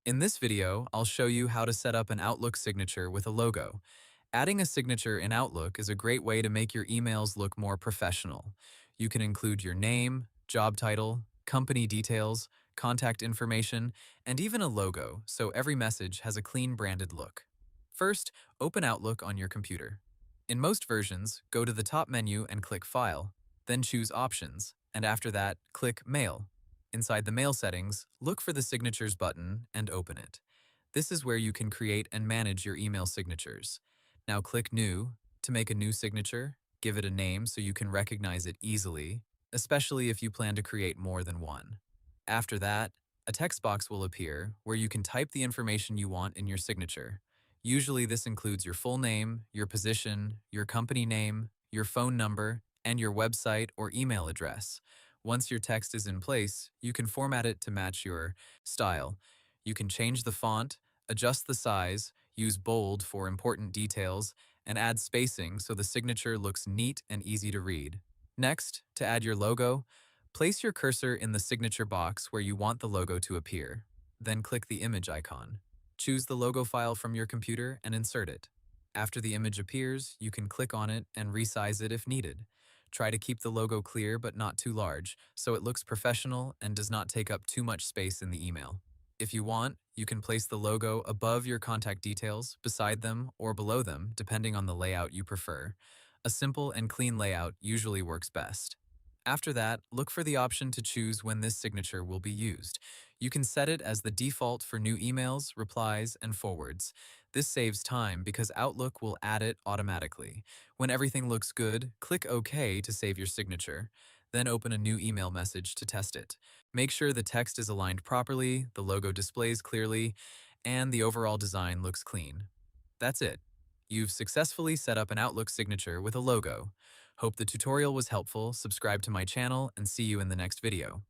In this video, I'll show you how to set up an Outlook signature with a logo. Adding a signature in Outlook is a great way to make your emails look more professional. You can include your name, job title, company details, contact information, and even a logo, so every message has a clean branded look. First, open Outlook on your computer. In most versions, go to the top menu and click File, then choose Options, and after that, click Mail. Inside the Mail settings, look for the Signatures button and open it. This is where you can create and manage your email signatures. Now click New to make a new signature. Give it a name so you can recognize it easily, especially if you plan to create more than one. After that, a text box will appear where you can type the information you want in your signature. Usually this includes your full name, your position, your company name, your phone number, and your website or email address. Once your text is in place, you can format it to match your style. You can change the font, adjust the size, use bold for important details, and add spacing so the signature looks neat and easy to read. Next, to add your logo, place your cursor in the signature box where you want the logo to appear. Then click the image icon. Choose the logo file from your computer and insert it. After the image appears, you can click on it and resize it if needed. Try to keep the logo clear but not too large, so it looks professional and does not take up too much space in the email. If you want, you can place the logo above your contact details, beside them, or below them, depending on the layout you prefer. A simple and clean layout usually works best. After that, look for the option to choose when this signature will be used. You can set it as the default for new emails, replies, and forwards. This saves time because Outlook will add it automatically. When everything looks good, click OK to save your signature. Then open a new email message to test it. Make sure the text is aligned properly, the logo displays clearly, and the overall design looks clean. That's it. You've successfully set up an Outlook signature with a logo. Hope the tutorial was helpful. Subscribe to my channel and see you in the next video.